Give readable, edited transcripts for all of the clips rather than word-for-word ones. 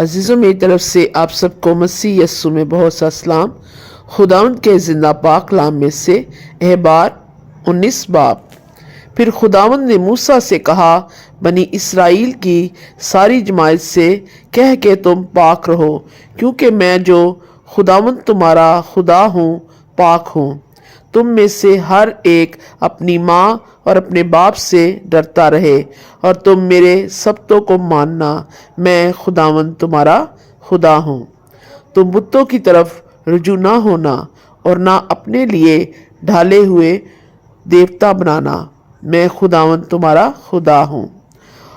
عزیزوں، میری طرف سے آپ سب کو مسیح یسوع میں بہت سا سلام۔ خداوند کے زندہ پاک کلام میں سے احبار 19 باب۔ پھر خداوند نے موسیٰ سے کہا، بنی اسرائیل کی ساری جماعت سے کہہ کہ تم پاک رہو، کیونکہ میں جو خداوند تمہارا خدا ہوں پاک ہوں۔ تم میں سے ہر ایک اپنی ماں اور اپنے باپ سے ڈرتا رہے، اور تم میرے سبتوں کو ماننا، میں خداوند تمہارا خدا ہوں۔ تم بتوں کی طرف رجوع نہ ہونا اور نہ اپنے لیے ڈھالے ہوئے دیوتا بنانا، میں خداوند تمہارا خدا ہوں۔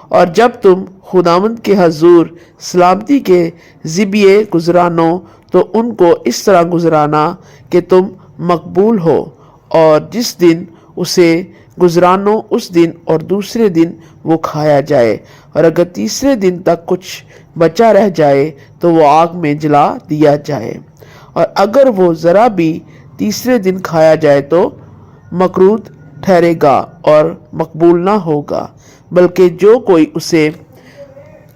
اور جب تم خداوند کے حضور سلامتی کے ذبیحے گزرانو تو ان کو اس طرح گزرانا کہ تم مقبول ہو، اور جس دن اسے گزرانو اس دن اور دوسرے دن وہ کھایا جائے، اور اگر تیسرے دن تک کچھ بچا رہ جائے تو وہ آگ میں جلا دیا جائے، اور اگر وہ ذرا بھی تیسرے دن کھایا جائے تو مکروہ ٹھہرے گا اور مقبول نہ ہوگا، بلکہ جو کوئی اسے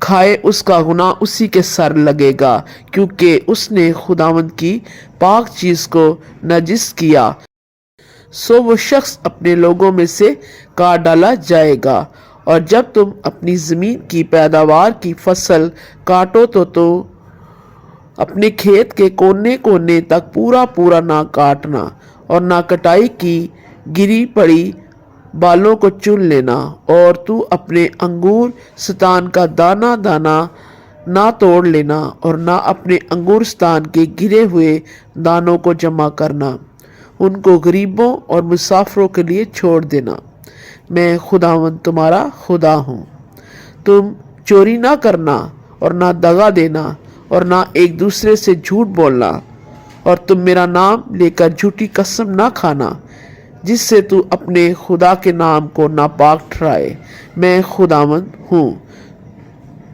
کھائے اس کا گناہ اسی کے سر لگے گا، کیونکہ اس نے خداوند کی پاک چیز کو نجس کیا، سو وہ شخص اپنے لوگوں میں سے کاٹ ڈالا جائے گا۔ اور جب تم اپنی زمین کی پیداوار کی فصل کاٹو تو اپنے کھیت کے کونے کونے تک پورا نہ کاٹنا، اور نہ کٹائی کی گری پڑی بالوں کو چن لینا، اور تو اپنے انگور ستان کا دانہ دانہ نہ توڑ لینا، اور نہ اپنے انگور ستان کے گرے ہوئے دانوں کو جمع کرنا، ان کو غریبوں اور مسافروں کے لیے چھوڑ دینا، میں خداوند تمہارا خدا ہوں۔ تم چوری نہ کرنا اور نہ دغا دینا اور نہ ایک دوسرے سے جھوٹ بولنا، اور تم میرا نام لے کر جھوٹی قسم نہ کھانا، جس سے تو اپنے خدا کے نام کو ناپاک ٹھہرائے، میں خداوند ہوں۔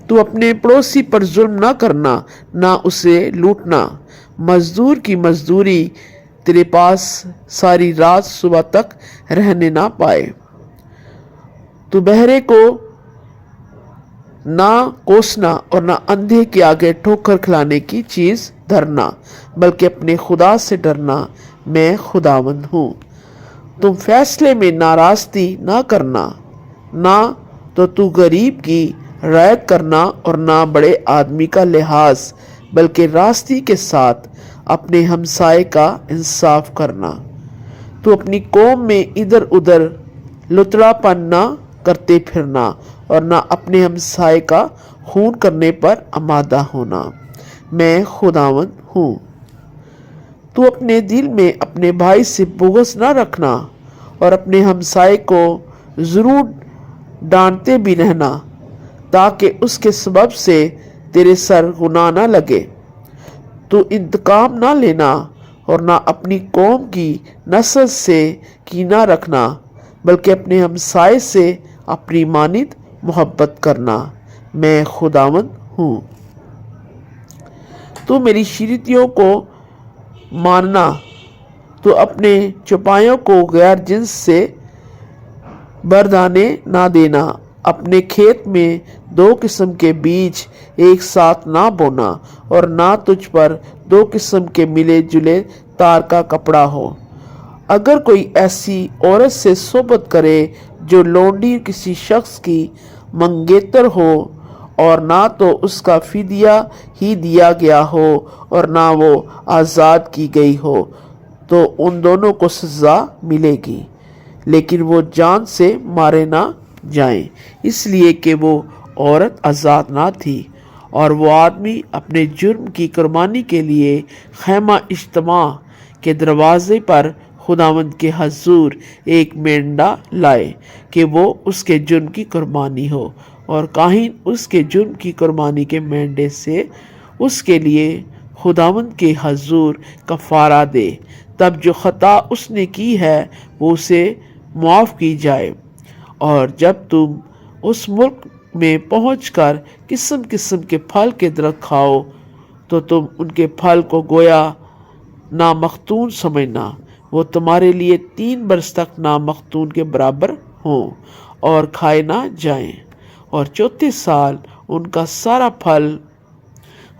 تو اپنے پڑوسی پر ظلم نہ کرنا، نہ اسے لوٹنا، مزدور کی مزدوری تیرے پاس ساری رات صبح تک رہنے نہ پائے۔ تو بہرے کو نہ کوسنا اور نہ اندھے کے آگے ٹھوکر کھلانے کی چیز دھرنا، بلکہ اپنے خدا سے ڈرنا، میں خداوند ہوں۔ تم فیصلے میں ناراستی نہ کرنا، نہ تو غریب کی رعایت کرنا اور نہ بڑے آدمی کا لحاظ، بلکہ راستی کے ساتھ اپنے ہمسائے کا انصاف کرنا۔ تو اپنی قوم میں ادھر ادھر لتڑا پن نہ کرتے پھرنا، اور نہ اپنے ہمسائے کا خون کرنے پر آمادہ ہونا، میں خداوند ہوں۔ تو اپنے دل میں اپنے بھائی سے بغض نہ رکھنا، اور اپنے ہمسائے کو ضرور ڈانٹتے بھی رہنا، تاکہ اس کے سبب سے تیرے سر گناہ نہ لگے۔ تو انتقام نہ لینا اور نہ اپنی قوم کی نسل سے کینہ رکھنا، بلکہ اپنے ہمسائے سے اپنی مانند محبت کرنا، میں خداوند ہوں۔ تو میری شریعتوں کو ماننا، تو اپنے چوپایوں کو غیر جنس سے بردانے نہ دینا، اپنے کھیت میں 2 قسم کے بیج ایک ساتھ نہ بونا، اور نہ تجھ پر 2 قسم کے ملے جلے تار کا کپڑا ہو۔ اگر کوئی ایسی عورت سے صحبت کرے جو لونڈی کسی شخص کی منگیتر ہو، اور نہ تو اس کا فدیہ ہی دیا گیا ہو اور نہ وہ آزاد کی گئی ہو، تو ان دونوں کو سزا ملے گی، لیکن وہ جان سے مارے نہ جائیں، اس لیے کہ وہ عورت آزاد نہ تھی، اور وہ آدمی اپنے جرم کی قربانی کے لیے خیمہ اجتماع کے دروازے پر خداوند کے حضور ایک مینڈا لائے کہ وہ اس کے جرم کی قربانی ہو، اور کاہن اس کے جرم کی قربانی کے مینڈے سے اس کے لیے خداوند کے حضور کفارہ دے، تب جو خطا اس نے کی ہے وہ اسے معاف کی جائے۔ اور جب تم اس ملک میں پہنچ کر قسم قسم کے پھل کے درخت کھاؤ تو تم ان کے پھل کو گویا نامختون سمجھنا، وہ تمہارے لیے 3 برس تک نامختون کے برابر ہوں اور کھائے نہ جائیں، اور 4 سال ان کا سارا پھل